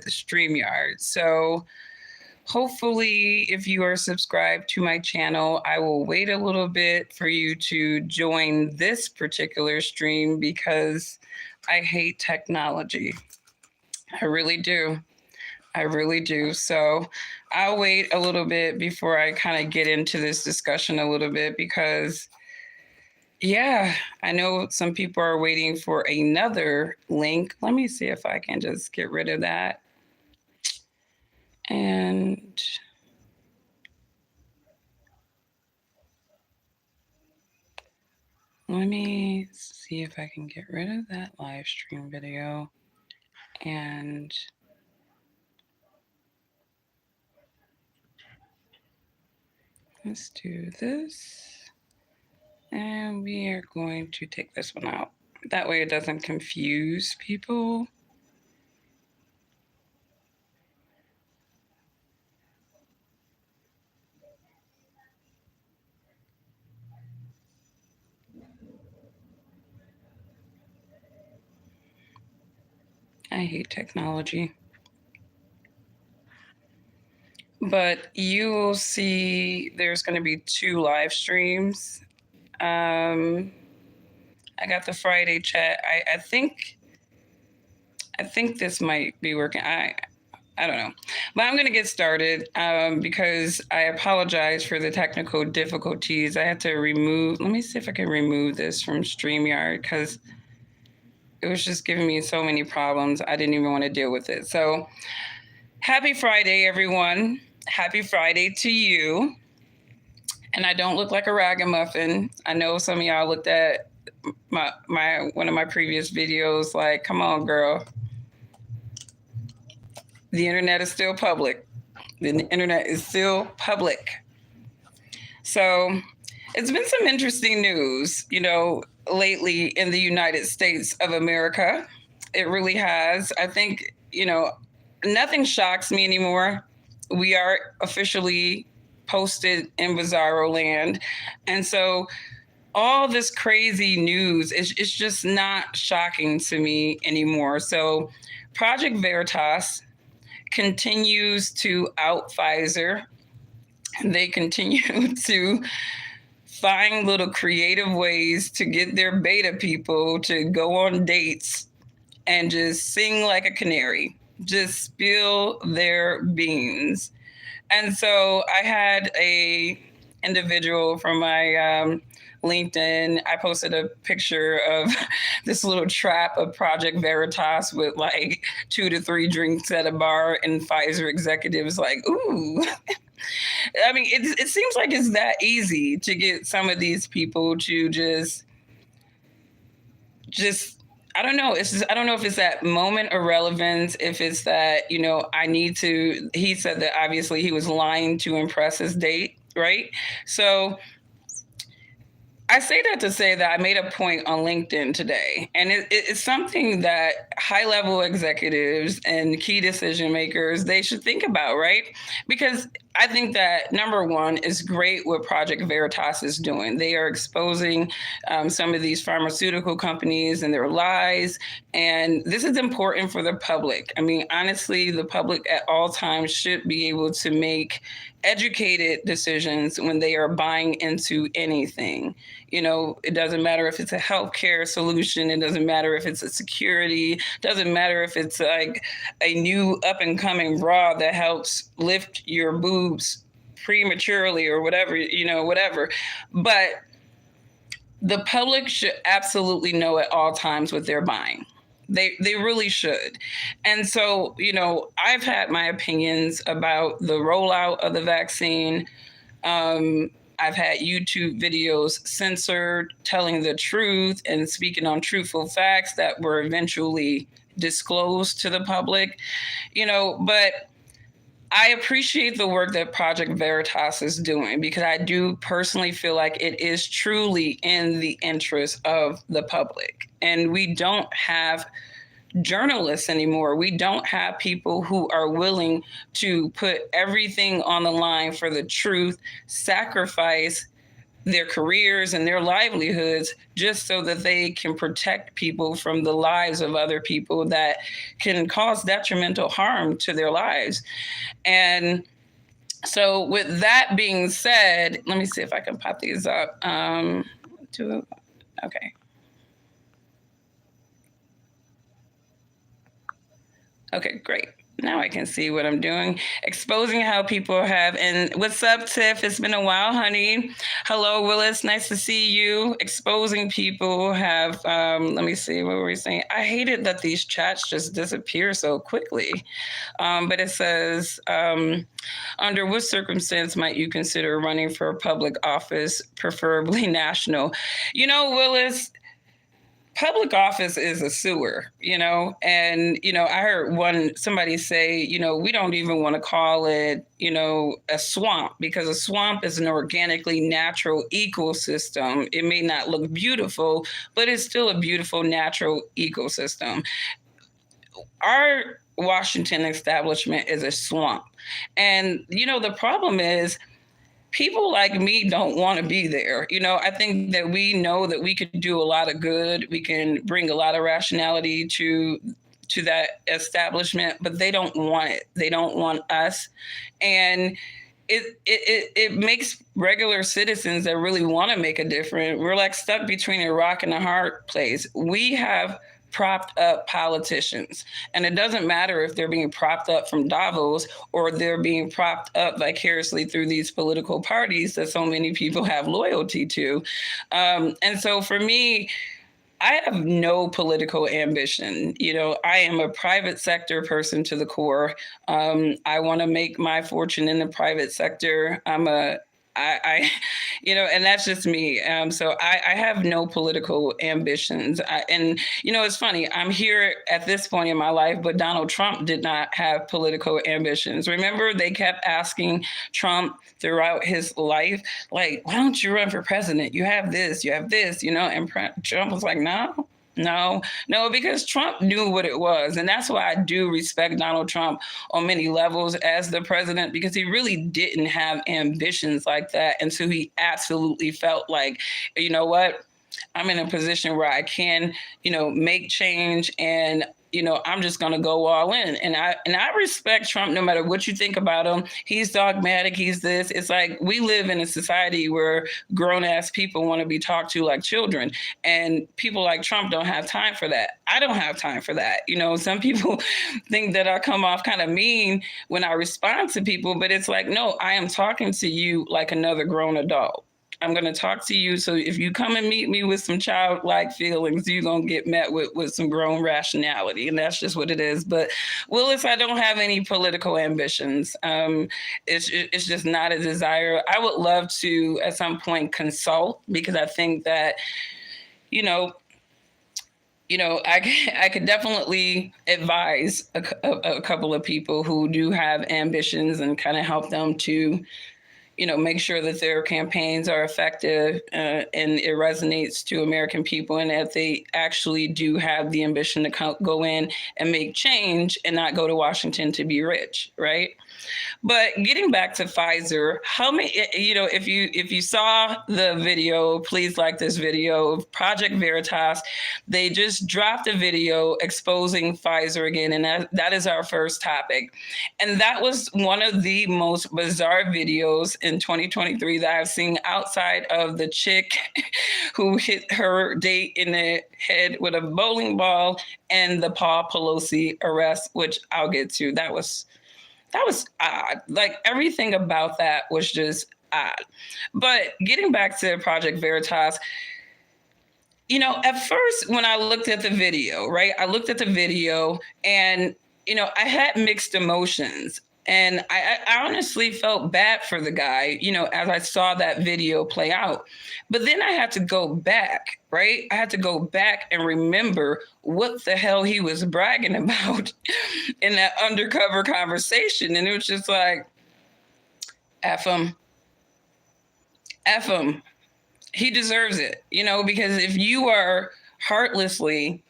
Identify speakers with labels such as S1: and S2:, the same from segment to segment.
S1: StreamYard. So hopefully, if you are subscribed to my channel, I will wait a little bit for you to join this particular stream because I hate technology. I really do. I really do. So I'll wait a little bit before I kind of get into this discussion a little bit because, yeah, I know some people are waiting for another link. Let me see if I can just get rid of that. And let me see if I can get rid of that live stream video. And let's do this. And we are going to take this one out. That way it doesn't confuse people. I hate technology. But you will see there's going to be 2 live streams. I got the Friday chat. I think this might be working. I don't know. But I'm going to get started because I apologize for the technical difficulties. I had to remove, let me see if I can remove this from StreamYard because it was just giving me so many problems. I didn't even want to deal with it. So happy Friday, everyone. Happy Friday to you. And I don't look like a ragamuffin. I know some of y'all looked at my one of my previous videos like, come on, girl. The internet is still public. The internet is still public. So it's been some interesting news, lately in the United States of America. It really has. I think, nothing shocks me anymore. We are officially posted in Bizarro land. And so all this crazy news is just not shocking to me anymore. So Project Veritas continues to out Pfizer. They continue to find little creative ways to get their beta people to go on dates and just sing like a canary, just spill their beans. And so I had a individual from my LinkedIn. I posted a picture of this little trap of Project Veritas with like 2 to 3 drinks at a bar, and Pfizer executives like, ooh. I mean, it seems like it's that easy to get some of these people to just I don't know. I don't know if it's that moment of relevance, if it's that, I need to, he said that obviously he was lying to impress his date, right? So I say that to say that I made a point on LinkedIn today, and it's something that high-level executives and key decision makers, they should think about, right? Because I think that number one is great what Project Veritas is doing. They are exposing some of these pharmaceutical companies and their lies, and this is important for the public. I mean, honestly, the public at all times should be able to make educated decisions when they are buying into anything. It doesn't matter if it's a healthcare solution. It doesn't matter if it's a security. It doesn't matter if it's like a new up and coming bra that helps lift your boobs prematurely or whatever, whatever. But the public should absolutely know at all times what they're buying. They really should. And so, I've had my opinions about the rollout of the vaccine. I've had YouTube videos censored, telling the truth and speaking on truthful facts that were eventually disclosed to the public, but I appreciate the work that Project Veritas is doing because I do personally feel like it is truly in the interest of the public. And we don't have journalists anymore. We don't have people who are willing to put everything on the line for the truth, sacrifice their careers and their livelihoods just so that they can protect people from the lives of other people that can cause detrimental harm to their lives. And so with that being said, let me see if I can pop these up. Okay. Okay, great. Now I can see what I'm doing. Exposing how people have, and what's up, Tiff? It's been a while, honey. Hello, Willis. Nice to see you. Exposing people have, let me see, what were we saying? I hate it that these chats just disappear so quickly. But it says, under what circumstance might you consider running for a public office, preferably national? You know, Willis, public office is a sewer, and I heard somebody say, we don't even want to call it, a swamp, because a swamp is an organically natural ecosystem. It may not look beautiful, but it's still a beautiful natural ecosystem. Our Washington establishment is a swamp. And the problem is, people like me don't want to be there. I think that we know that we could do a lot of good. We can bring a lot of rationality to that establishment, but they don't want it. They don't want us. And it makes regular citizens that really want to make a difference, we're like stuck between a rock and a hard place. We have propped up politicians. And it doesn't matter if they're being propped up from Davos or they're being propped up vicariously through these political parties that so many people have loyalty to. And so for me, I have no political ambition. I am a private sector person to the core. I want to make my fortune in the private sector. And that's just me. So I have no political ambitions. And it's funny. I'm here at this point in my life, but Donald Trump did not have political ambitions. Remember, they kept asking Trump throughout his life, like, why don't you run for president? You have this, and Trump was like, no, because Trump knew what it was. And that's why I do respect Donald Trump on many levels as the president, because he really didn't have ambitions like that. And so he absolutely felt like, you know what, I'm in a position where I can, make change, and I'm just going to go all in. And I respect Trump no matter what you think about him. He's dogmatic. He's this. It's like we live in a society where grown ass people want to be talked to like children. And people like Trump don't have time for that. I don't have time for that. Some people think that I come off kind of mean when I respond to people, but it's like, no, I am talking to you like another grown adult. I'm going to talk to you. So if you come and meet me with some childlike feelings, you're going to get met with some grown rationality. And that's just what it is. But Willis, I don't have any political ambitions. It's just not a desire. I would love to at some point consult, because I think that, I could definitely advise a couple of people who do have ambitions and kind of help them to make sure that their campaigns are effective and it resonates to American people, and that they actually do have the ambition to go in and make change and not go to Washington to be rich, right? But getting back to Pfizer, how many, if you saw the video, please like this video of Proj3ctVeritas. They just dropped a video exposing Pfizer again, and that is our first topic. And that was one of the most bizarre videos in 2023 that I've seen, outside of the chick who hit her date in the head with a bowling ball and the Paul Pelosi arrest, which I'll get to. That was odd. Like, everything about that was just odd. But getting back to Proj3ctVeritas, at first when I looked at the video, right, and, I had mixed emotions. And I honestly felt bad for the guy, as I saw that video play out. But then I had to go back, right? I had to go back and remember what the hell he was bragging about in that undercover conversation. And it was just like, F him. He deserves it, because if you are heartlessly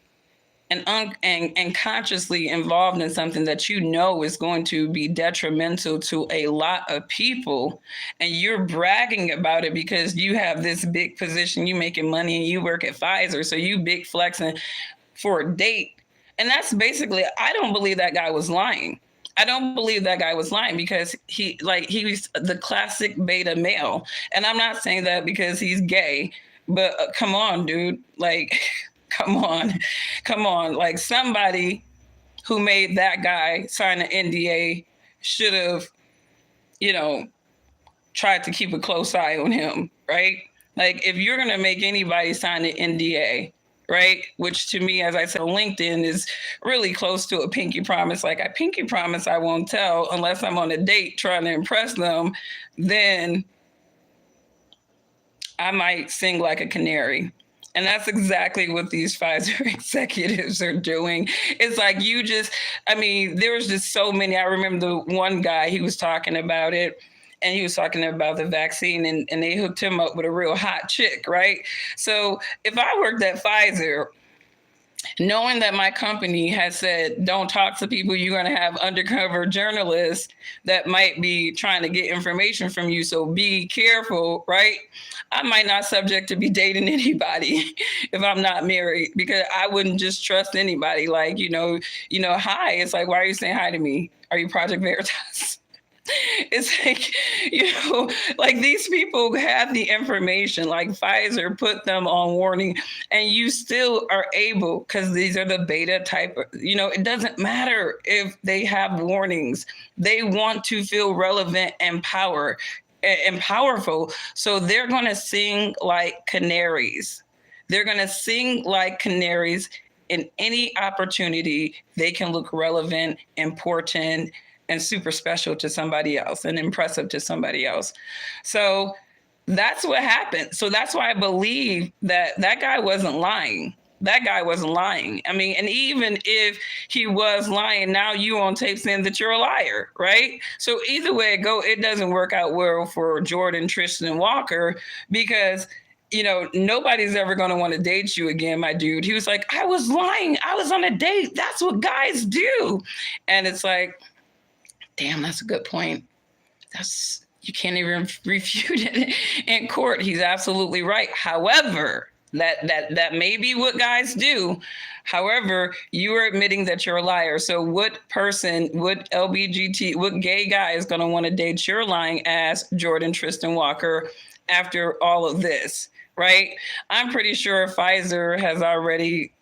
S1: and consciously involved in something that you know is going to be detrimental to a lot of people, and you're bragging about it because you have this big position, you making money, and you work at Pfizer, so you big flexing for a date. And that's basically, I don't believe that guy was lying. I don't believe that guy was lying because he was the classic beta male. And I'm not saying that because he's gay, but come on, dude. Like, come on. Come on. Like, somebody who made that guy sign an NDA should have, you know, tried to keep a close eye on him, right? Like, if you're going to make anybody sign an NDA, right? Which to me, as I said, LinkedIn is really close to a pinky promise. Like, I pinky promise I won't tell unless I'm on a date trying to impress them, then I might sing like a canary. And that's exactly what these Pfizer executives are doing. It's like there was just so many. I remember the one guy, he was talking about it, and he was talking about the vaccine, and they hooked him up with a real hot chick, right? So if I worked at Pfizer, knowing that my company has said, don't talk to people, you're going to have undercover journalists that might be trying to get information from you, so be careful, right? I might not subject to be dating anybody if I'm not married, because I wouldn't just trust anybody. Like, hi, it's like, why are you saying hi to me? Are you Project Veritas? It's like, like, these people have the information, like Pfizer put them on warning, and you still are able, because these are the beta type, it doesn't matter if they have warnings. They want to feel relevant and powerful. So they're going to sing like canaries. They're going to sing like canaries in any opportunity. They can look relevant, important, and super special to somebody else and impressive to somebody else. So that's what happened. So that's why I believe that guy wasn't lying. That guy wasn't lying. I mean, and even if he was lying, now you on tape saying that you're a liar, right? So either way it go, it doesn't work out well for Jordan, Tristan Walker, because nobody's ever going to want to date you again, my dude. He was like, I was lying. I was on a date. That's what guys do. And it's like, damn, that's a good point. You can't even refute it in court. He's absolutely right. However, that may be what guys do. However, you are admitting that you're a liar. So what gay guy is going to want to date your lying ass, Jordan Tristan Walker, after all of this, right? I'm pretty sure Pfizer has already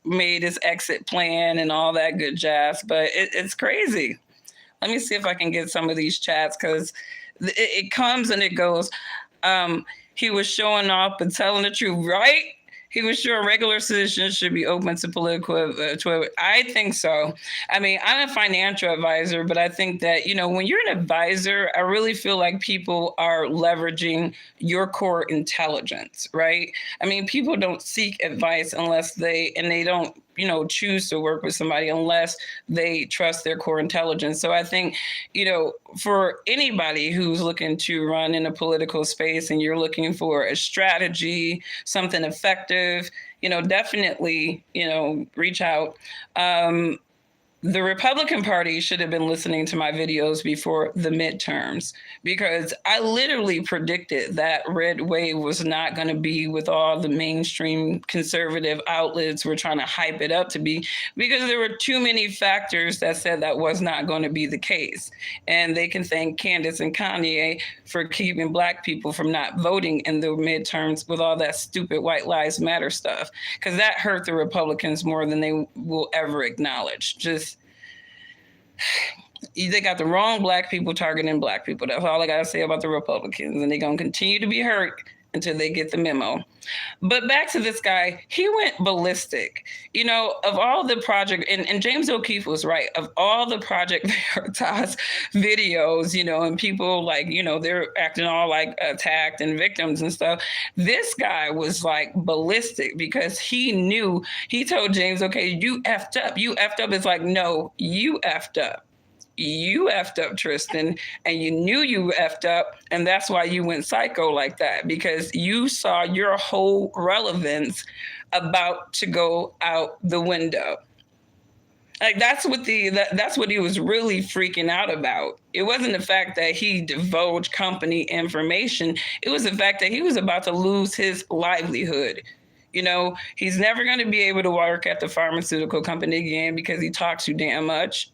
S1: made his exit plan and all that good jazz, but it's crazy. Let me see if I can get some of these chats, because it comes and it goes. He was showing off but telling the truth, right? He was sure regular citizens should be open to political. I think so. I mean, I'm a financial advisor, but I think that, when you're an advisor, I really feel like people are leveraging your core intelligence, right? I mean, people don't seek advice unless they don't, choose to work with somebody unless they trust their core intelligence. So I think, for anybody who's looking to run in a political space and you're looking for a strategy, something effective, definitely, reach out. The Republican Party should have been listening to my videos before the midterms, because I literally predicted that red wave was not going to be with all the mainstream conservative outlets were trying to hype it up to be, because there were too many factors that said that was not going to be the case. And they can thank Candace and Kanye for keeping Black people from not voting in the midterms with all that stupid White Lives Matter stuff, because that hurt the Republicans more than they will ever acknowledge. They got the wrong Black people targeting Black people. That's all I got to say about the Republicans. And they're going to continue to be hurt until they get the memo. But back to this guy, he went ballistic. Of all the project, and James O'Keefe was right, of all the Project Veritas videos, and people like, they're acting all like attacked and victims and stuff. This guy was like ballistic, because he told James, okay, you effed up. You effed up. It's like, no, you effed up. you effed up, Tristan, and you knew you effed up, and that's why you went psycho like that, because you saw your whole relevance about to go out the window. Like that's what he was really freaking out about. It wasn't the fact that he divulged company information. It was the fact that he was about to lose his livelihood. You know, he's never going to be able to work at the pharmaceutical company again because he talks too damn much.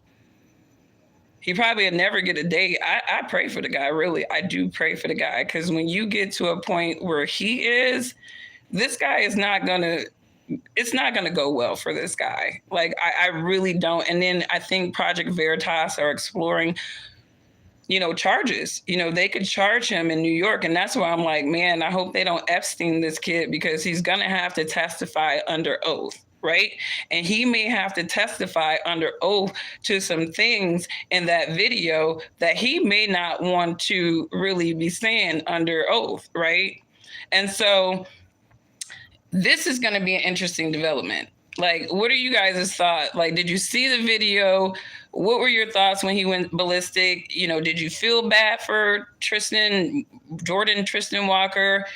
S1: He probably would never get a date. I pray for the guy, really. I do pray for the guy, because when you get to a point where he is, this guy is not going to, it's not going to go well for this guy. Like, I really don't. And then I think Project Veritas are exploring, you know, charges. You know, they could charge him in New York. And that's why I'm like, man, I hope they don't Epstein this kid, because he's going to have to testify under oath. Right. And he may have to testify under oath to some things in that video that he may not want to really be saying under oath. Right. And so this is going to be an interesting development. Like, what are you guys' thoughts? Like, did you see the video? What were your thoughts when he went ballistic? You know, did you feel bad for Tristan Walker?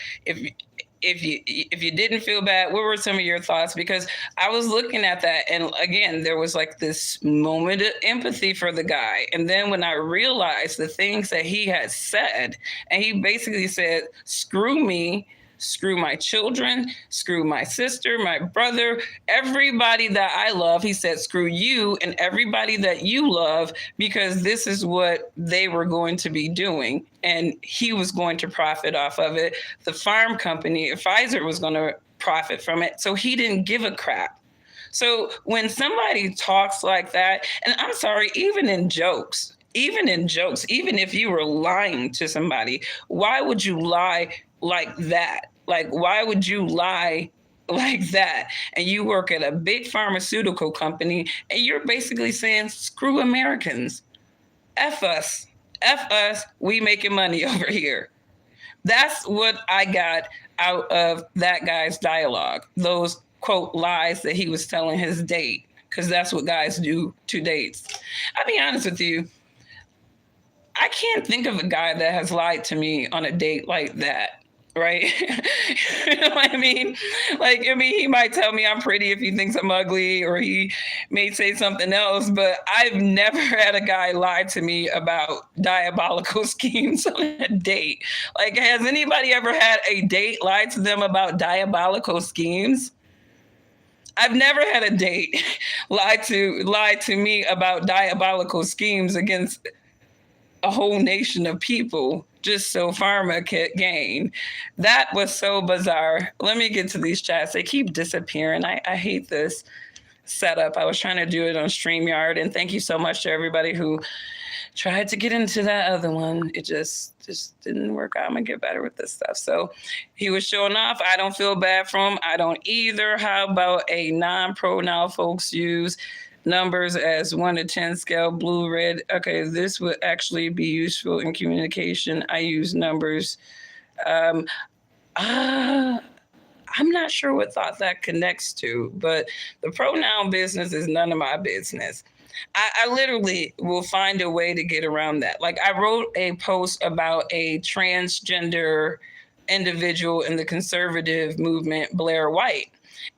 S1: If you didn't feel bad, what were some of your thoughts? Because I was looking at that, and again, there was like this moment of empathy for the guy. And then when I realized the things that he had said, and he basically said, screw me, screw my children, screw my sister, my brother, everybody that I love. He said, screw you and everybody that you love, because this is what they were going to be doing. And he was going to profit off of it. The farm company, Pfizer, was going to profit from it. So he didn't give a crap. So when somebody talks like that, and I'm sorry, even in jokes, even if you were lying to somebody, why would you lie like that? Like, why would you lie like that? And you work at a big pharmaceutical company, and you're basically saying, screw Americans. F us. F us. We making money over here. That's what I got out of that guy's dialogue. Those, quote, lies that he was telling his date, because that's what guys do to dates. I'll be honest with you. I can't think of a guy that has lied to me on a date like that, right? You know what I mean? Like, I mean, he might tell me I'm pretty if he thinks I'm ugly, or he may say something else, but I've never had a guy lie to me about diabolical schemes on a date. Like, has anybody ever had a date lie to them about diabolical schemes? I've never had a date lie to me about diabolical schemes against a whole nation of people just so pharma could gain. That was so bizarre. Let me get to these chats. They keep disappearing. I hate this setup. I was trying to do it on StreamYard, and thank you so much to everybody who tried to get into that other one. It just didn't work out. I'm gonna get better with this stuff. So he was showing off. I don't feel bad for him. I don't either. How about a non-pro folks use numbers as 1 to 10 scale, blue, red? Okay, this would actually be useful in communication. I use numbers. I'm not sure what thought that connects to, but the pronoun business is none of my business. I literally will find a way to get around that. Like, I wrote a post about a transgender individual in the conservative movement, Blair White.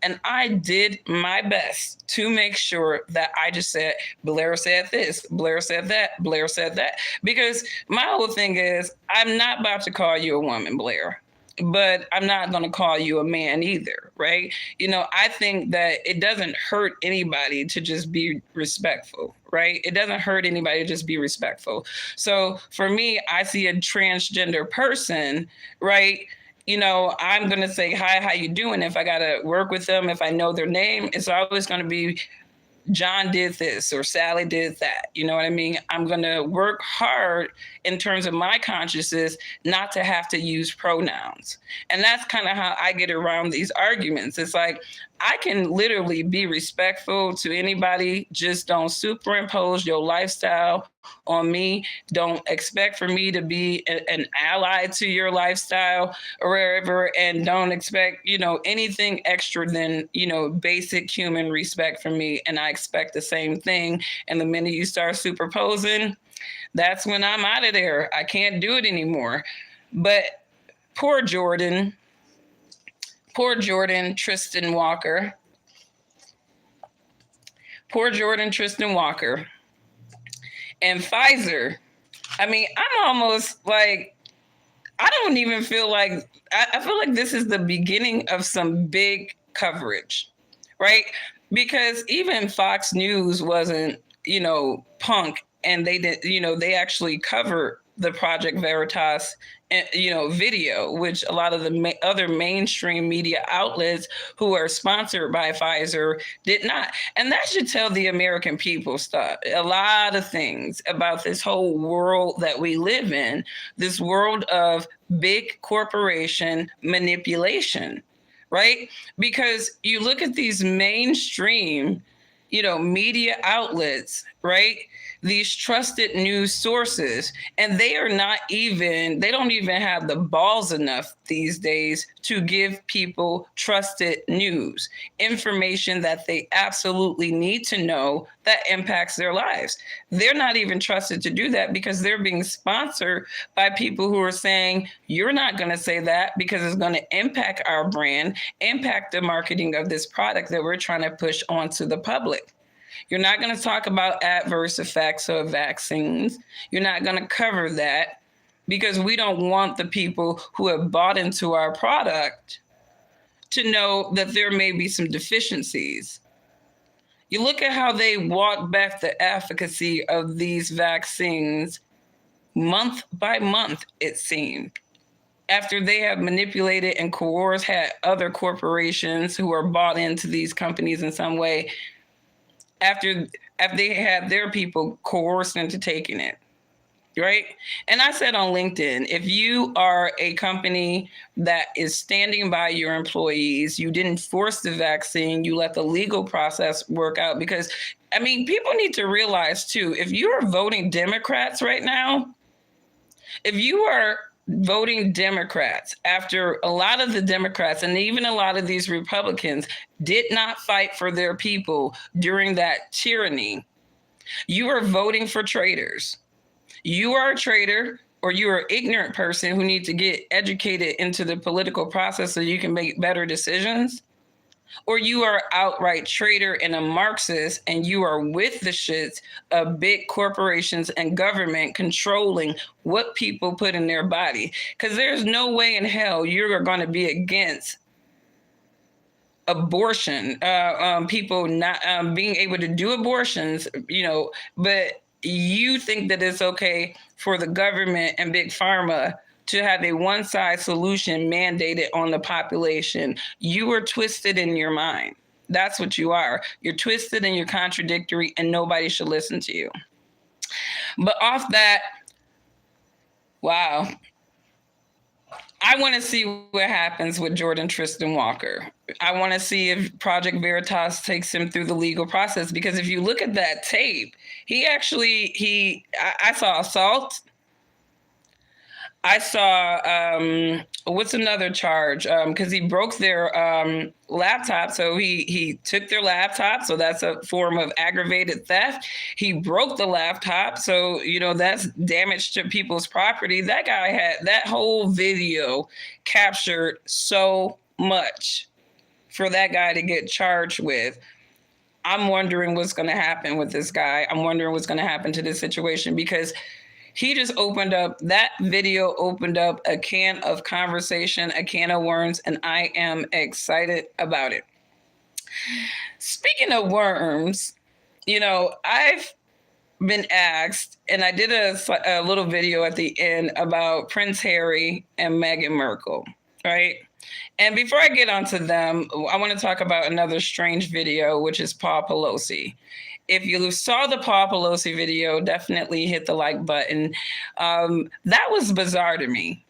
S1: And I did my best to make sure that I just said, Blair said this, Blair said that, Blair said that. Because my whole thing is, I'm not about to call you a woman, Blair, but I'm not going to call you a man either, right? You know, I think that it doesn't hurt anybody to just be respectful, right? It doesn't hurt anybody to just be respectful. So for me, I see a transgender person, right? You know, I'm going to say, hi, how you doing? If I got to work with them, if I know their name, it's always going to be John did this or Sally did that. You know what I mean? I'm going to work hard in terms of my consciousness not to have to use pronouns. And that's kind of how I get around these arguments. It's like, I can literally be respectful to anybody. Just don't superimpose your lifestyle on me. Don't expect for me to be an ally to your lifestyle or wherever. And don't expect, anything extra than, basic human respect from me. And I expect the same thing. And the minute you start superposing, that's when I'm out of there. I can't do it anymore. But poor Jordan, Tristan Walker. Poor Jordan, Tristan Walker. And Pfizer. I mean, I'm almost like, I don't even feel like, I feel like this is the beginning of some big coverage, right? Because even Fox News wasn't, punk, and they did, they actually covered the Project Veritas, video, which a lot of the other mainstream media outlets who are sponsored by Pfizer did not. And that should tell the American people a lot of things about this whole world that we live in, this world of big corporation manipulation, right? Because you look at these mainstream, media outlets, right? These trusted news sources, and they don't even have the balls enough these days to give people trusted news, information that they absolutely need to know that impacts their lives. They're not even trusted to do that because they're being sponsored by people who are saying, you're not going to say that because it's going to impact our brand, impact the marketing of this product that we're trying to push onto the public. You're not going to talk about adverse effects of vaccines. You're not going to cover that because we don't want the people who have bought into our product to know that there may be some deficiencies. You look at how they walk back the efficacy of these vaccines month by month, it seemed, after they have manipulated and coerced, had other corporations who are bought into these companies in some way, after they had their people coerced into taking it, right? And I said on LinkedIn, if you are a company that is standing by your employees, you didn't force the vaccine, you let the legal process work out. Because, I mean, people need to realize too, if you are voting Democrats right now, if you are voting Democrats after a lot of the Democrats and even a lot of these Republicans did not fight for their people during that tyranny, you are voting for traitors. You are a traitor, or you are an ignorant person who needs to get educated into the political process so you can make better decisions. Or you are outright traitor and a Marxist, and you are with the shits of big corporations and government controlling what people put in their body. Because there's no way in hell you're going to be against abortion, people not being able to do abortions, but you think that it's okay for the government and big pharma to have a one-size solution mandated on the population. You are twisted in your mind. That's what you are. You're twisted and you're contradictory, and nobody should listen to you. But off that, wow. I want to see what happens with Jordan Tristan Walker. I want to see if Project Veritas takes him through the legal process, because if you look at that tape, I saw assault. I saw, what's another charge? Because he broke their laptop. So he took their laptop. So that's a form of aggravated theft. He broke the laptop. So, that's damage to people's property. That guy had that whole video captured so much for that guy to get charged with. I'm wondering what's going to happen with this guy. I'm wondering what's going to happen to this situation, because that video opened up a can of conversation, a can of worms, and I am excited about it. Speaking of worms, I've been asked, and I did a little video at the end about Prince Harry and Meghan Markle, right? And before I get onto them, I want to talk about another strange video, which is Paul Pelosi. If you saw the Paul Pelosi video, definitely hit the like button. That was bizarre to me.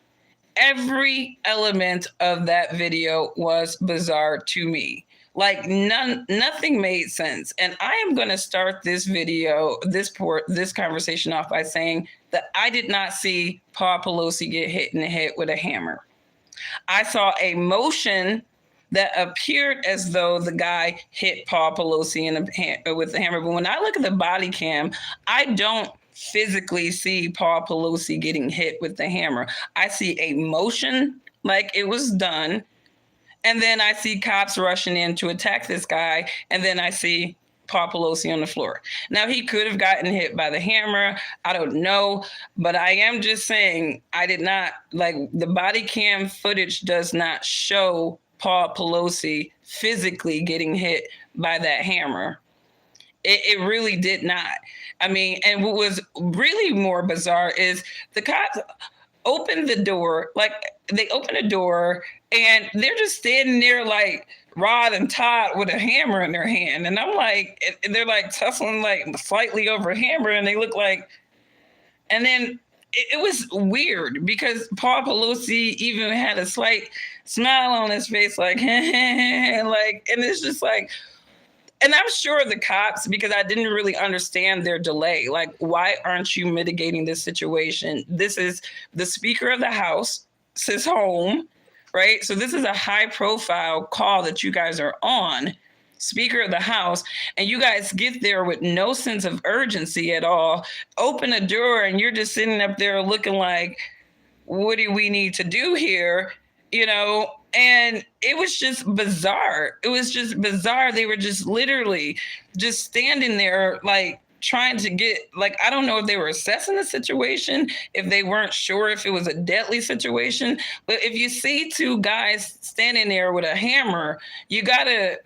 S1: Every element of that video was bizarre to me. Like nothing made sense. And I am going to start this this conversation off by saying that I did not see Paul Pelosi get hit in the head with a hammer. I saw a motion that appeared as though the guy hit Paul Pelosi with the hammer. But when I look at the body cam, I don't physically see Paul Pelosi getting hit with the hammer. I see a motion like it was done. And then I see cops rushing in to attack this guy. And then I see Paul Pelosi on the floor. Now, he could have gotten hit by the hammer. I don't know. But I am just saying, I did not, like, the body cam footage does not show Paul Pelosi physically getting hit by that hammer. It really did not. I mean, and what was really more bizarre is the cops opened the door, like they opened the door and they're just standing there like Rod and Todd with a hammer in their hand. And I'm like, they're like tussling like slightly over a hammer and they look like, and then it was weird because Paul Pelosi even had a slight smile on his face, like, and like, and it's just like, and I'm sure the cops, because I didn't really understand their delay. Like, why aren't you mitigating this situation? This is the Speaker of the House, his home, right? So this is a high profile call that you guys are on, Speaker of the House, and you guys get there with no sense of urgency at all, open a door, and you're just sitting up there looking like, what do we need to do here? You know, and it was just bizarre. It was just bizarre. They were just literally just standing there, like trying to get, like, I don't know if they were assessing the situation, if they weren't sure if it was a deadly situation. But if you see two guys standing there with a hammer, you got to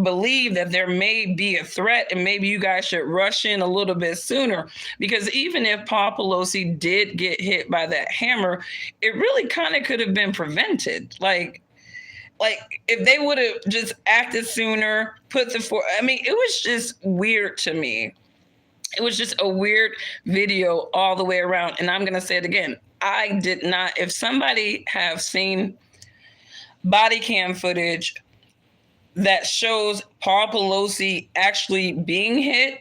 S1: believe that there may be a threat and maybe you guys should rush in a little bit sooner, because even if Paul Pelosi did get hit by that hammer, it really kind of could have been prevented. Like if they would have just acted sooner, I mean, it was just weird to me. It was just a weird video all the way around. And I'm going to say it again. I did not, if somebody have seen body cam footage that shows Paul Pelosi actually being hit,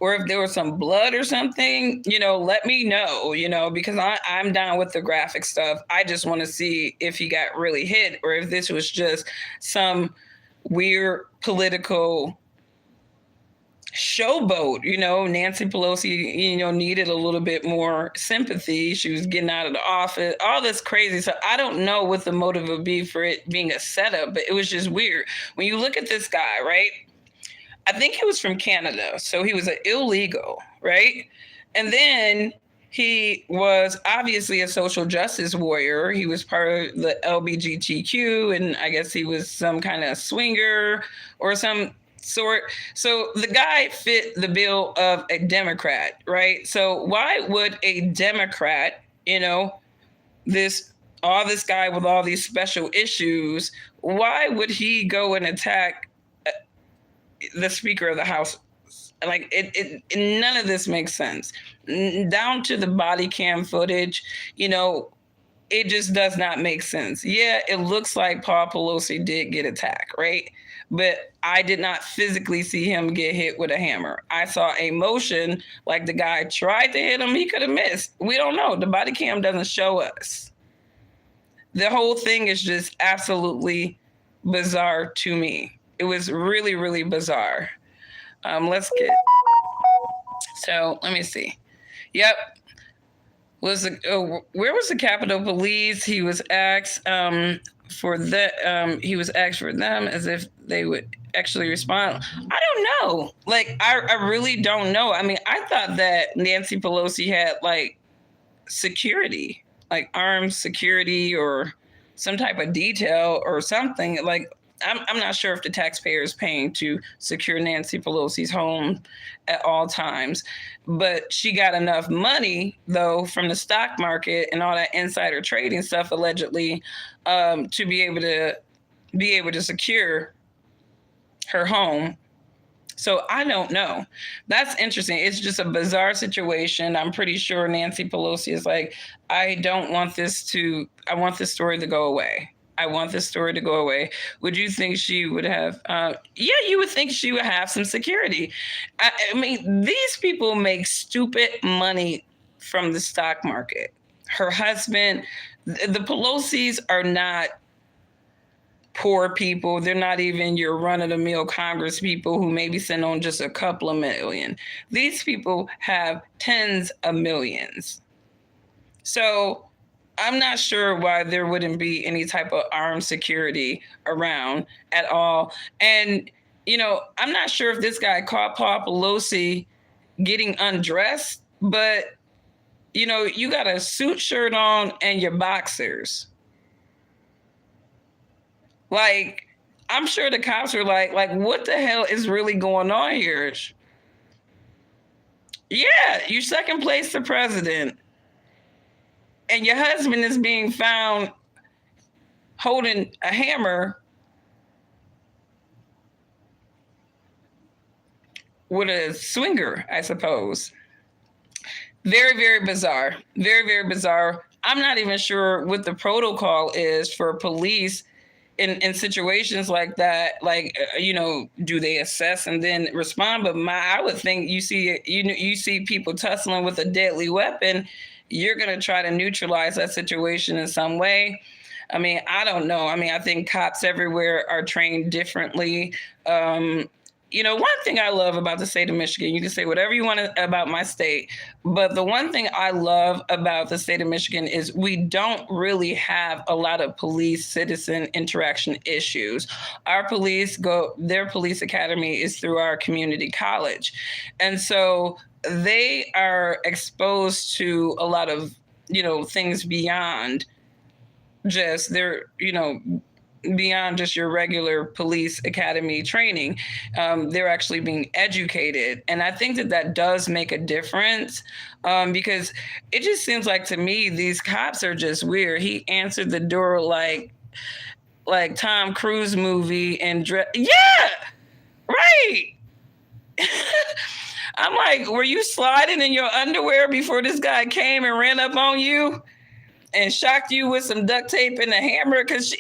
S1: or if there was some blood or something, you know, let me know, you know, because I'm down with the graphic stuff. I just want to see if he got really hit or if this was just some weird political showboat. You know, Nancy Pelosi, you know, needed a little bit more sympathy. She was getting out of the office, all this crazy. So I don't know what the motive would be for it being a setup, but it was just weird. When you look at this guy, right? I think he was from Canada. So he was an illegal, right? And then he was obviously a social justice warrior. He was part of the LGBTQ, and I guess he was some kind of swinger or some sort. So the guy fit the bill of a Democrat, right? So why would a Democrat, you know, this guy with all these special issues, why would he go and attack the Speaker of the House? Like none of this makes sense. Down to the body cam footage, you know, it just does not make sense. Yeah, it looks like Paul Pelosi did get attacked, right? But I did not physically see him get hit with a hammer. I saw a motion like the guy tried to hit him. He could have missed. We don't know. The body cam doesn't show us. The whole thing is just absolutely bizarre to me. It was really, really bizarre. So let me see. Yep. Where was the Capitol Police? He was asked for them as if they would actually respond. I don't know. Like, I really don't know. I mean, I thought that Nancy Pelosi had like security, like armed security or some type of detail or something. Like, I'm not sure if the taxpayer is paying to secure Nancy Pelosi's home at all times, but she got enough money though from the stock market and all that insider trading stuff allegedly to be able to secure her home. So I don't know. That's interesting. It's just a bizarre situation. I'm pretty sure Nancy Pelosi is like, I want this story to go away. I want this story to go away. Would you think she would have? Yeah, you would think she would have some security. I mean, these people make stupid money from the stock market. Her husband, the Pelosi's are not poor people. They're not even your run of the mill Congress people who maybe send on just a couple of million. These people have tens of millions. So I'm not sure why there wouldn't be any type of armed security around at all. And, I'm not sure if this guy caught Paul Pelosi getting undressed, but, you got a suit shirt on and your boxers. Like, I'm sure the cops are like, what the hell is really going on here? Yeah, you second place the president, and your husband is being found holding a hammer with a swinger, I suppose. Very, very bizarre. Very, very bizarre. I'm not even sure what the protocol is for police in situations like that. Like, do they assess and then respond? But I would think you see people tussling with a deadly weapon, you're going to try to neutralize that situation in some way. I mean, I don't know. I mean, I think cops everywhere are trained differently. One thing I love about the state of Michigan, you can say whatever you want about my state, but the one thing I love about the state of Michigan is we don't really have a lot of police-citizen interaction issues. Their police academy is through our community college. And so they are exposed to a lot of, things beyond just beyond just your regular police academy training. They're actually being educated. And I think that does make a difference, because it just seems like to me, these cops are just weird. He answered the door like Tom Cruise movie and yeah, right. I'm like, were you sliding in your underwear before this guy came and ran up on you and shocked you with some duct tape and a hammer? Because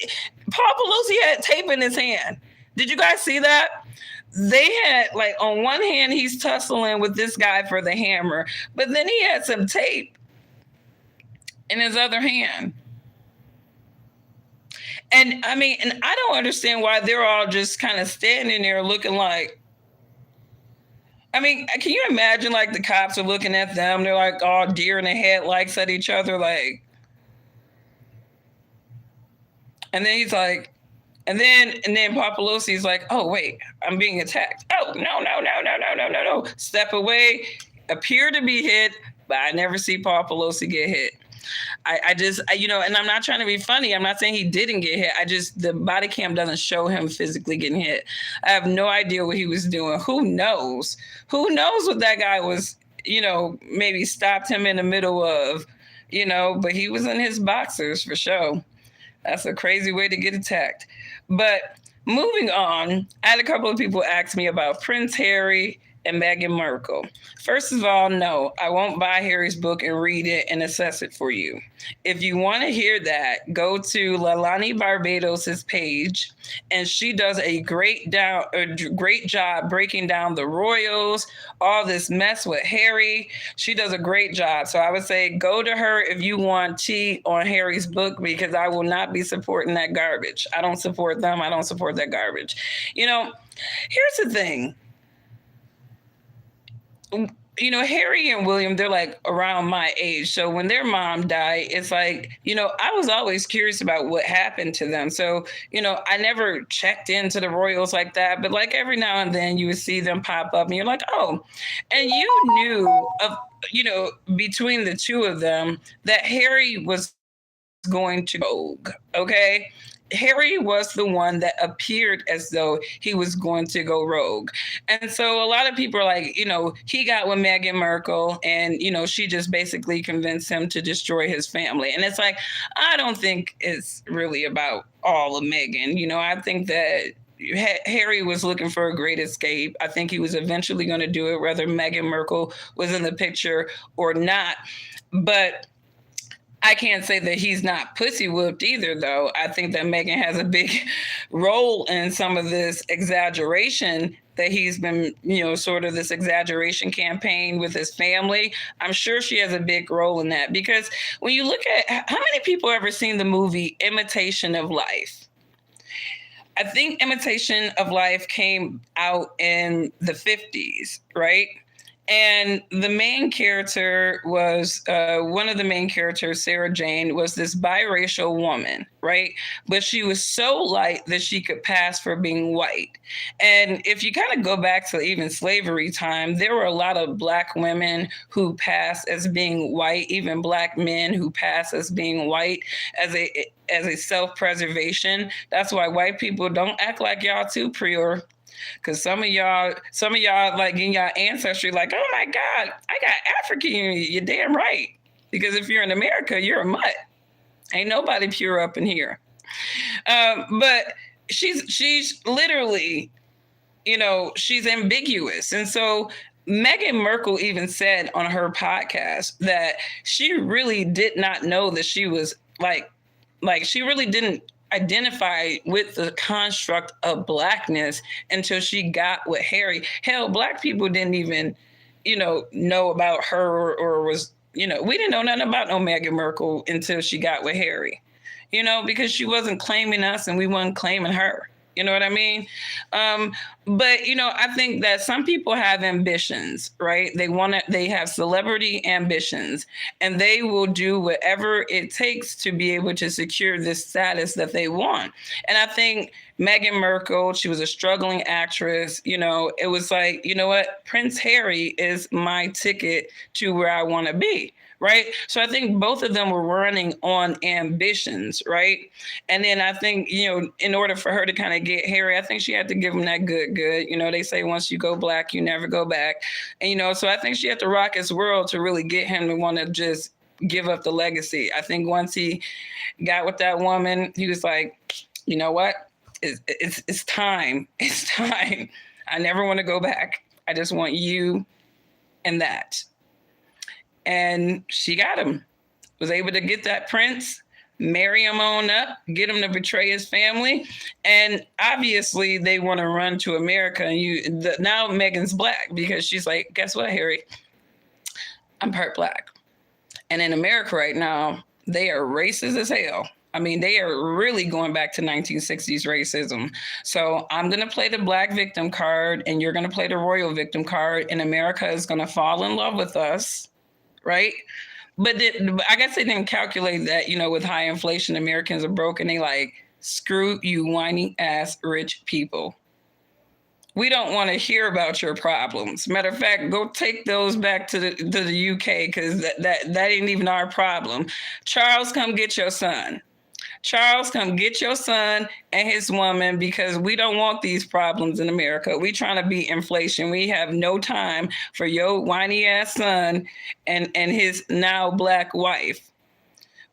S1: Paul Pelosi had tape in his hand. Did you guys see that? They had, on one hand, he's tussling with this guy for the hammer, but then he had some tape in his other hand. And I mean, and I don't understand why they're all just kind of standing there looking like, I mean, can you imagine the cops are looking at them? They're like all deer in the headlights at each other, like. And then he's like, and then Paul Pelosi's like, oh, wait, I'm being attacked. Oh, no. Step away, appear to be hit, but I never see Paul Pelosi get hit. I just, and I'm not trying to be funny. I'm not saying he didn't get hit. The body cam doesn't show him physically getting hit. I have no idea what he was doing. Who knows? Who knows what that guy was, maybe stopped him in the middle of, but he was in his boxers for sure. That's a crazy way to get attacked. But moving on, I had a couple of people ask me about Prince Harry and Meghan Markle. First of all, no, I won't buy Harry's book and read it and assess it for you. If you want to hear that, go to Lalani Barbados's page, and she does a great job breaking down the royals, all this mess with Harry. She does a great job. So I would say go to her if you want tea on Harry's book, because I will not be supporting that garbage. I don't support them. I don't support that garbage. Here's the thing. Harry and William, they're around my age. So when their mom died, it's I was always curious about what happened to them. So, I never checked into the royals like that. But every now and then you would see them pop up and you're like, oh, and you knew between the two of them that Harry was going to rogue. Okay. Harry was the one that appeared as though he was going to go rogue. And so a lot of people are like, he got with Meghan Markle and, she just basically convinced him to destroy his family. And it's I don't think it's really about all of Meghan. I think that Harry was looking for a great escape. I think he was eventually going to do it, whether Meghan Markle was in the picture or not. But I can't say that he's not pussy whooped either, though. I think that Megan has a big role in some of this exaggeration that he's been, sort of this exaggeration campaign with his family. I'm sure she has a big role in that, because when you look at how many people ever seen the movie Imitation of Life? I think Imitation of Life came out in the 50s, right? And the main character was one of the main characters, Sarah Jane, was this biracial woman, right? But she was so light that she could pass for being white. And if you kind of go back to even slavery time, there were a lot of Black women who passed as being white, even Black men who passed as being white as a self-preservation. That's why white people don't act like y'all too, Prior. Because some of y'all, like in your ancestry, like, oh my God, I got African in you. You're damn right. Because if you're in America, you're a mutt. Ain't nobody pure up in here. But she's literally, she's ambiguous. And so Meghan Markle even said on her podcast that she really did not know that she was like she really didn't identify with the construct of Blackness until she got with Harry. Hell, Black people didn't even, know about her or was, we didn't know nothing about no Meghan Markle until she got with Harry, because she wasn't claiming us and we weren't claiming her. You know what I mean? But, I think that some people have ambitions, right? They have celebrity ambitions, and they will do whatever it takes to be able to secure this status that they want. And I think Meghan Markle, she was a struggling actress. It was like, you know what? Prince Harry is my ticket to where I want to be. Right. So I think both of them were running on ambitions. Right. And then I think, in order for her to kind of get Harry, I think she had to give him that good. They say once you go Black, you never go back. And, so I think she had to rock his world to really get him to want to just give up the legacy. I think once he got with that woman, he was like, you know what? It's time. It's time. I never want to go back. I just want you and that. And she got him, was able to get that prince, marry him on up, get him to betray his family. And obviously they want to run to America. And now Meghan's Black because she's like, guess what, Harry? I'm part Black. And in America right now, they are racist as hell. I mean, they are really going back to 1960s racism. So I'm going to play the Black victim card and you're going to play the royal victim card. And America is going to fall in love with us. Right. But I guess they didn't calculate that, with high inflation, Americans are broke and they like, screw you whiny ass rich people. We don't want to hear about your problems. Matter of fact, go take those back to the UK because that ain't even our problem. Charles, come get your son. Charles, come get your son and his woman because we don't want these problems in America. We trying to beat inflation. We have no time for your whiny ass son and his now Black wife.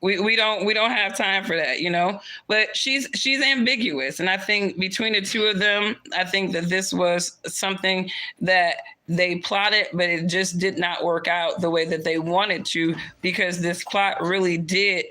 S1: We don't have time for that, But she's ambiguous, and I think between the two of them, I think that this was something that they plotted, but it just did not work out the way that they wanted to because this plot really did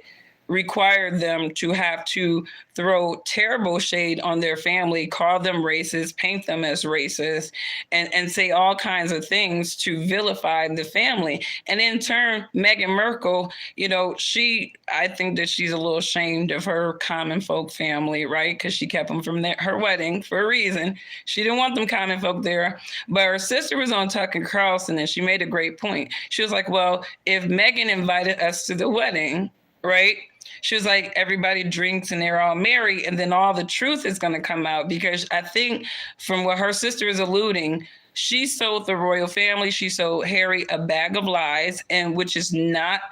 S1: required them to have to throw terrible shade on their family, call them racist, paint them as racist, and say all kinds of things to vilify the family. And in turn, Meghan Markle, I think that she's a little ashamed of her common folk family, right? Because she kept them from her wedding for a reason. She didn't want them common folk there. But her sister was on Tucker Carlson, and she made a great point. She was like, well, if Meghan invited us to the wedding, right? She was like, everybody drinks and they're all merry. And then all the truth is going to come out because I think from what her sister is alluding, she sold the royal family. She sold Harry a bag of lies, and which is not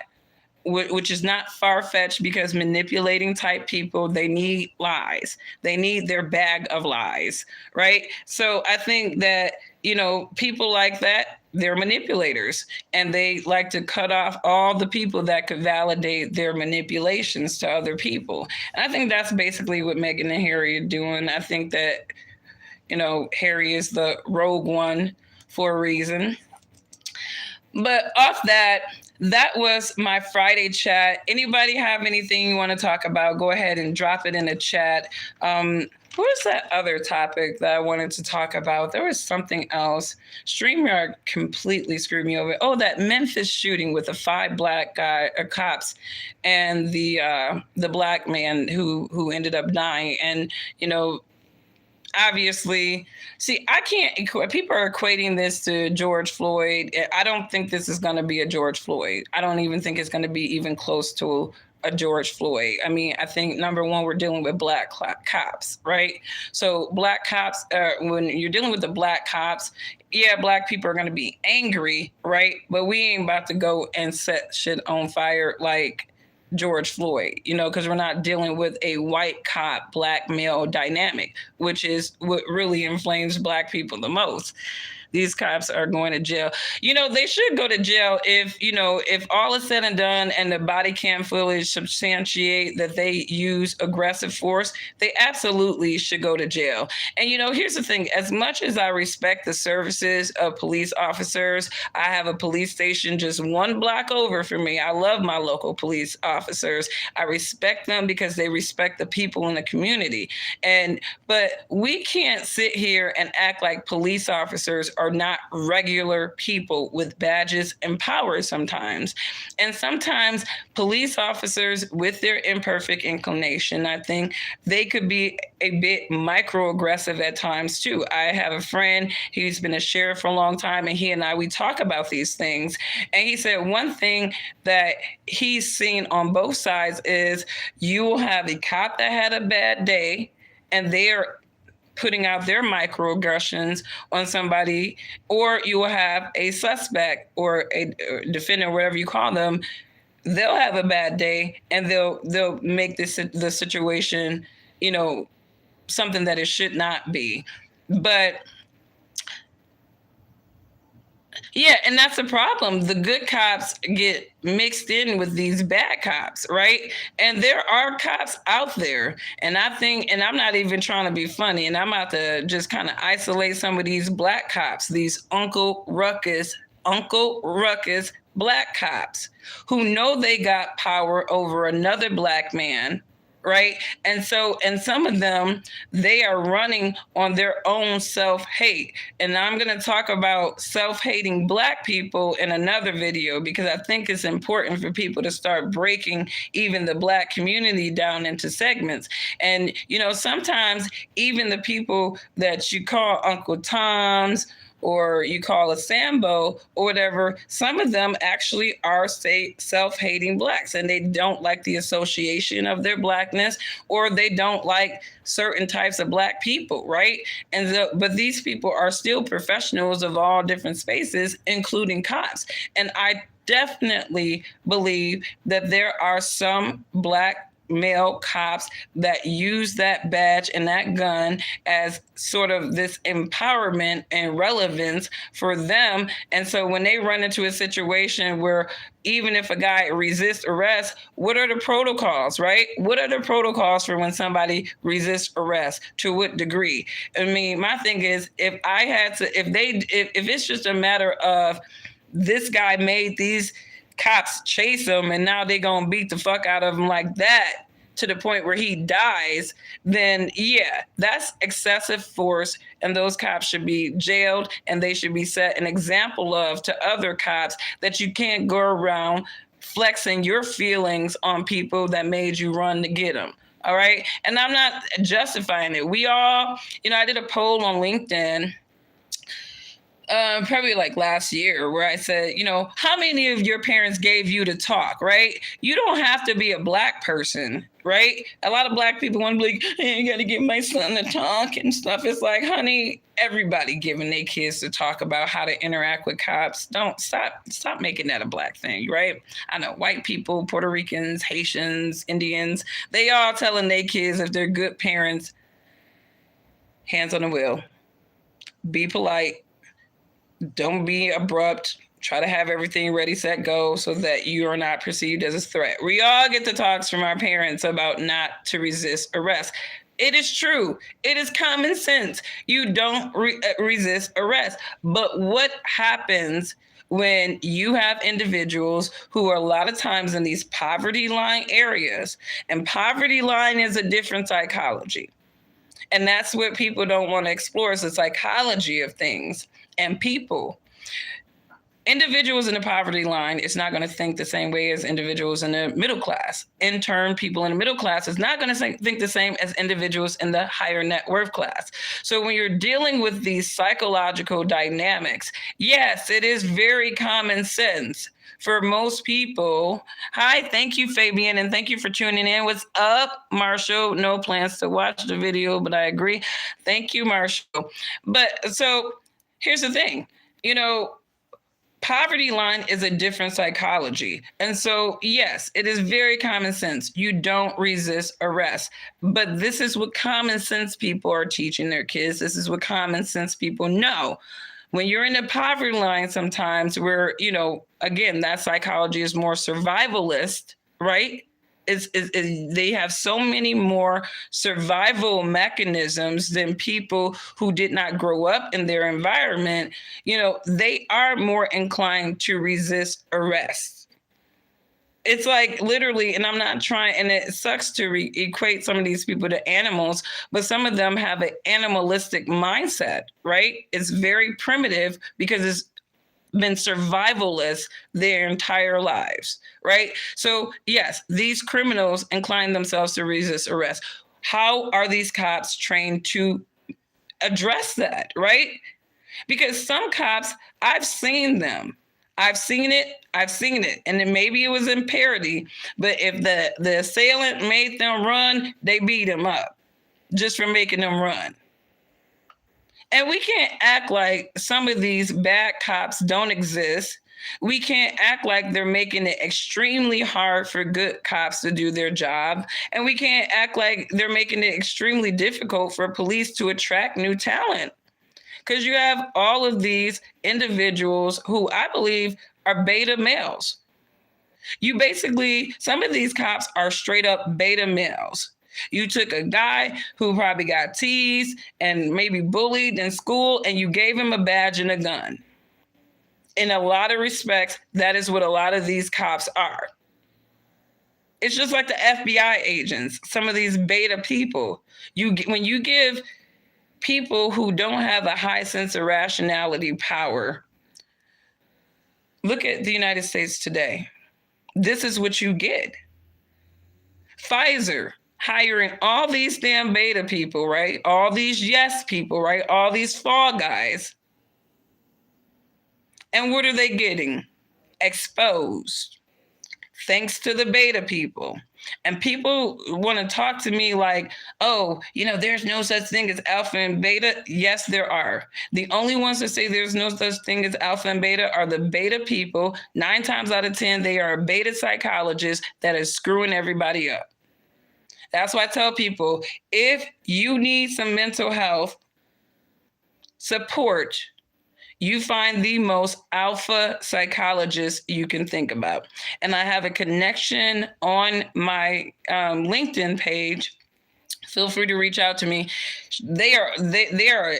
S1: far-fetched because manipulating type people, they need lies. They need their bag of lies, right? So I think that, people like that, they're manipulators and they like to cut off all the people that could validate their manipulations to other people. And I think that's basically what Meghan and Harry are doing. I think that, Harry is the rogue one for a reason. But off that, that was my Friday chat. Anybody have anything you want to talk about? Go ahead and drop it in the chat. What is that other topic that I wanted to talk about? There was something else. StreamYard completely screwed me over. Oh, that Memphis shooting with the 5 black cops and the black man who ended up dying. And obviously, see, I can't. People are equating this to George Floyd. I don't think this is going to be a George Floyd. I don't even think it's going to be even close to a George Floyd. I mean, I think number one, we're dealing with black cops, right? So black cops, when you're dealing with the black cops, yeah, black people are going to be angry, right? But we ain't about to go and set shit on fire like George Floyd, because we're not dealing with a white cop, black male dynamic, which is what really inflames black people the most. These cops are going to jail. They should go to jail if all is said and done and the body cam footage substantiate that they use aggressive force, they absolutely should go to jail. And, here's the thing. As much as I respect the services of police officers, I have a police station just 1 block over from me. I love my local police officers. I respect them because they respect the people in the community. But we can't sit here and act like police officers are not regular people with badges and power sometimes. And sometimes police officers, with their imperfect inclination, I think they could be a bit microaggressive at times too. I have a friend, he's been a sheriff for a long time, and he and I, we talk about these things. And he said one thing that he's seen on both sides is you will have a cop that had a bad day and they're putting out their microaggressions on somebody, or you will have a suspect or a defendant, whatever you call them. They'll have a bad day and they'll make the situation, something that it should not be. But yeah, and that's the problem. The good cops get mixed in with these bad cops, right? And there are cops out there. And I think, and I'm not even trying to be funny, and I'm about to just kind of isolate some of these black cops, these Uncle Ruckus black cops who know they got power over another black man, right? And some of them, they are running on their own self-hate. And I'm going to talk about self-hating black people in another video, because I think it's important for people to start breaking even the black community down into segments. And, sometimes even the people that you call Uncle Toms, or you call a Sambo or whatever, some of them actually are, say, self-hating blacks, and they don't like the association of their blackness, or they don't like certain types of black people, right? But these people are still professionals of all different spaces, including cops. And I definitely believe that there are some black male cops that use that badge and that gun as sort of this empowerment and relevance for them. And so when they run into a situation where even if a guy resists arrest, what are the protocols, right? What are the protocols for when somebody resists arrest? To what degree? I mean, my thing is, if it's just a matter of this guy made these cops chase him and now they're going to beat the fuck out of him like that to the point where he dies, then yeah, that's excessive force, and those cops should be jailed, and they should be set an example of to other cops that you can't go around flexing your feelings on people that made you run to get them. All right. And I'm not justifying it. We all, I did a poll on LinkedIn probably like last year, where I said, how many of your parents gave you to talk, right? You don't have to be a black person, right? A lot of black people want to be like, hey, you got to get my son to talk and stuff. It's like, honey, everybody giving their kids to talk about how to interact with cops. Don't stop making that a black thing, right? I know white people, Puerto Ricans, Haitians, Indians, they all telling their kids, if they're good parents, hands on the wheel, be polite, don't be abrupt. Try to have everything ready, set, go, so that you are not perceived as a threat. We all get the talks from our parents about not to resist arrest. It is true. It is common sense. You don't resist arrest. But what happens when you have individuals who are a lot of times in these poverty line areas, and poverty line is a different psychology. And that's what people don't want to explore, is the psychology of things and people. Individuals in the poverty line is not going to think the same way as individuals in the middle class. In turn, people in the middle class is not going to think the same as individuals in the higher net worth class. So when you're dealing with these psychological dynamics, yes, it is very common sense for most people. Hi, thank you, Fabian, and thank you for tuning in. What's up, Marshall? No plans to watch the video, but I agree. Thank you, Marshall. But so here's the thing, poverty line is a different psychology. And so, yes, it is very common sense. You don't resist arrest. But this is what common sense people are teaching their kids. This is what common sense people know. When you're in the poverty line, sometimes where, again, that psychology is more survivalist, right? They have so many more survival mechanisms than people who did not grow up in their environment. They are more inclined to resist arrest. It's like literally, and I'm not trying, and it sucks to equate some of these people to animals, but some of them have an animalistic mindset, right? It's very primitive because it's been survivalists their entire lives, right? So yes, these criminals incline themselves to resist arrest. How are these cops trained to address that, right? Because some cops, I've seen them. I've seen it. And then maybe it was in parody, but if the assailant made them run, they beat him up just for making them run. And we can't act like some of these bad cops don't exist. We can't act like they're making it extremely hard for good cops to do their job. And we can't act like they're making it extremely difficult for police to attract new talent. Because you have all of these individuals who I believe are beta males. Some of these cops are straight up beta males. You took a guy who probably got teased and maybe bullied in school, and you gave him a badge and a gun. In a lot of respects, that is what a lot of these cops are. It's just like the FBI agents, some of these beta people. When you give people who don't have a high sense of rationality power, look at the United States today. This is what you get. Pfizer hiring all these damn beta people, right? All these yes people, right? All these fall guys. And what are they getting? Exposed. Thanks to the beta people. And people want to talk to me like, oh, there's no such thing as alpha and beta. Yes, there are. The only ones that say there's no such thing as alpha and beta are the beta people. 9 times out of 10, they are a beta psychologist that is screwing everybody up. That's why I tell people, if you need some mental health support, you find the most alpha psychologist you can think about. And I have a connection on my LinkedIn page. Feel free to reach out to me. They are a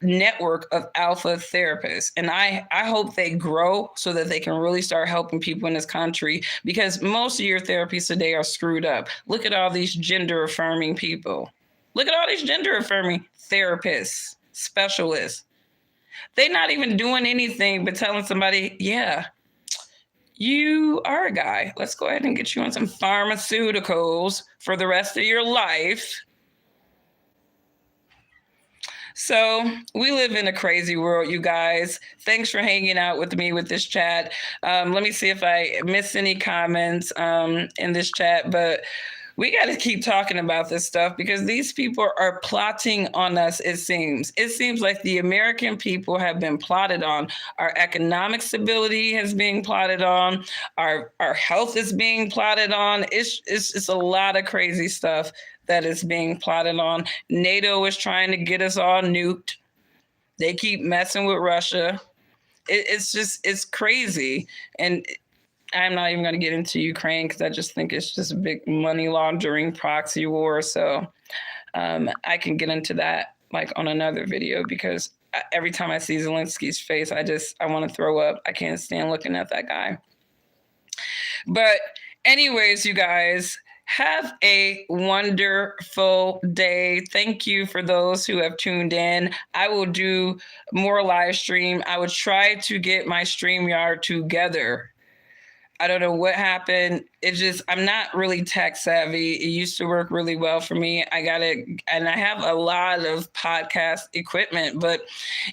S1: network of alpha therapists. And I hope they grow so that they can really start helping people in this country, because most of your therapies today are screwed up. Look at all these gender affirming people. Look at all these gender affirming therapists, specialists. They're not even doing anything but telling somebody, yeah, you are a guy. Let's go ahead and get you on some pharmaceuticals for the rest of your life. So we live in a crazy world, you guys. Thanks for hanging out with me with this chat. Let me see if I missed any comments in this chat, but we got to keep talking about this stuff because these people are plotting on us, it seems. It seems like the American people have been plotted on. Our economic stability is being plotted on. Our health is being plotted on. It's a lot of crazy stuff that is being plotted on. NATO is trying to get us all nuked. They keep messing with Russia. It's crazy. And I'm not even going to get into Ukraine because I just think it's just a big money laundering proxy war. So I can get into that like on another video because every time I see Zelensky's face, I want to throw up. I can't stand looking at that guy. But anyways, you guys, have a wonderful day. Thank you for those who have tuned in. I will do more live stream. I would try to get my StreamYard together. I don't know what happened. It's just, I'm not really tech savvy. It used to work really well for me. I have a lot of podcast equipment, but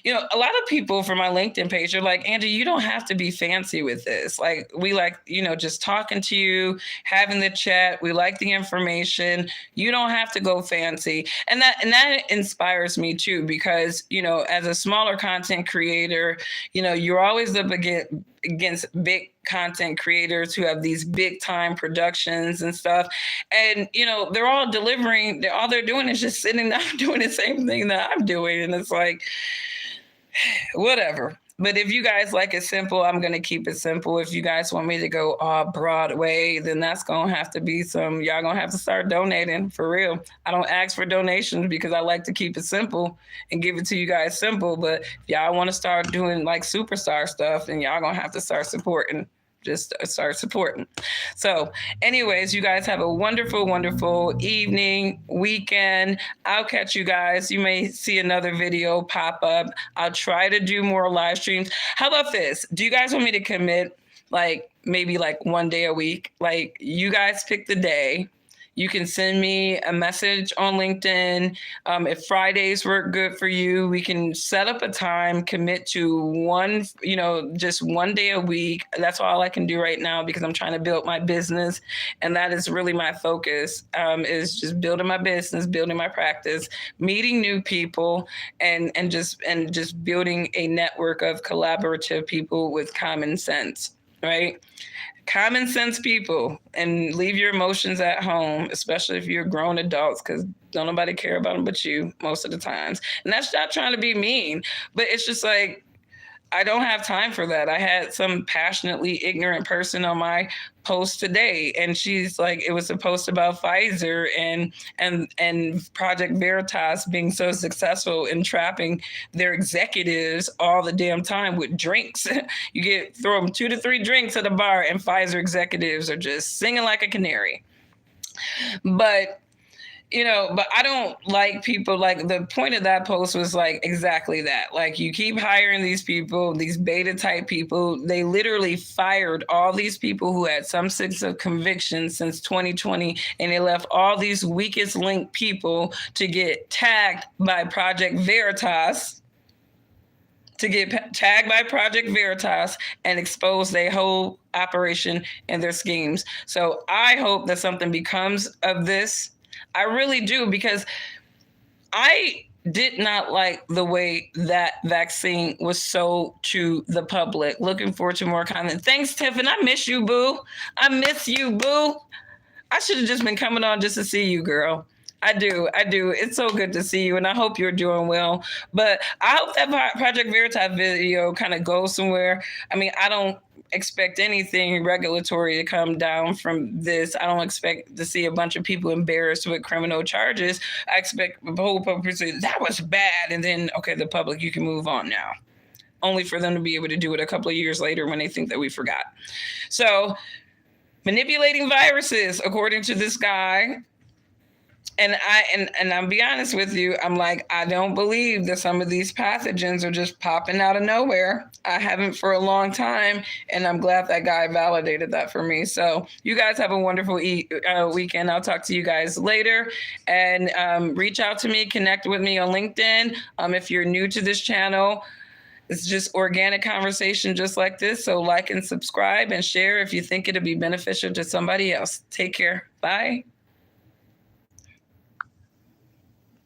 S1: a lot of people from my LinkedIn page are like, Angie, you don't have to be fancy with this. Like, we like, just talking to you, having the chat. We like the information. You don't have to go fancy. And that inspires me too, because, as a smaller content creator, you're always up against big content creators who have these big time productions and stuff. And, they're all delivering. All they're doing is just sitting down doing the same thing that I'm doing. And it's like, whatever. But if you guys like it simple, I'm going to keep it simple. If you guys want me to go Broadway, then that's going to have to be y'all going to have to start donating for real. I don't ask for donations because I like to keep it simple and give it to you guys simple. But if y'all want to start doing like superstar stuff, then y'all going to have to start supporting. Just start supporting. So anyways, you guys have a wonderful, wonderful evening, weekend. I'll catch you guys. You may see another video pop up. I'll try to do more live streams. How about this? Do you guys want me to commit maybe one day a week? Like, you guys pick the day. You can send me a message on LinkedIn. If Fridays work good for you, we can set up a time, commit to one, just one day a week. That's all I can do right now because I'm trying to build my business. And that is really my focus, is just building my business, building my practice, meeting new people, and just building a network of collaborative people with common sense, right? Common sense people, and leave your emotions at home, especially if you're grown adults, because don't nobody care about them but you most of the times. And that's not trying to be mean, but it's just like, I don't have time for that. I had some passionately ignorant person on my post today, and she's like, it was a post about Pfizer and Project Veritas being so successful in trapping their executives all the damn time with drinks. You throw them 2 to 3 drinks at a bar, and Pfizer executives are just singing like a canary. But but I don't like people, like, the point of that post was like exactly that. Like, you keep hiring these people, these beta type people. They literally fired all these people who had some sense of conviction since 2020. And they left all these weakest link people to get tagged by Project Veritas, and expose their whole operation and their schemes. So I hope that something becomes of this. I really do, because I did not like the way that vaccine was sold to the public. Looking forward to more content. Thanks, Tiffany. I miss you, boo. I miss you, boo. I should have just been coming on just to see you, girl. I do. It's so good to see you, and I hope you're doing well. But I hope that Project Veritas video kind of goes somewhere. I mean, I don't expect anything regulatory to come down from this. I don't expect to see a bunch of people embarrassed with criminal charges. I expect the whole public to say, that was bad, and then, okay, the public, you can move on now. Only for them to be able to do it a couple of years later when they think that we forgot. So, manipulating viruses, according to this guy. And I'll be honest with you, I'm like, I don't believe that some of these pathogens are just popping out of nowhere. I haven't for a long time, and I'm glad that guy validated that for me. So you guys have a wonderful weekend. I'll talk to you guys later, and reach out to me, connect with me on LinkedIn. If you're new to this channel, it's just organic conversation just like this. So like and subscribe and share if you think it'll be beneficial to somebody else. Take care. Bye.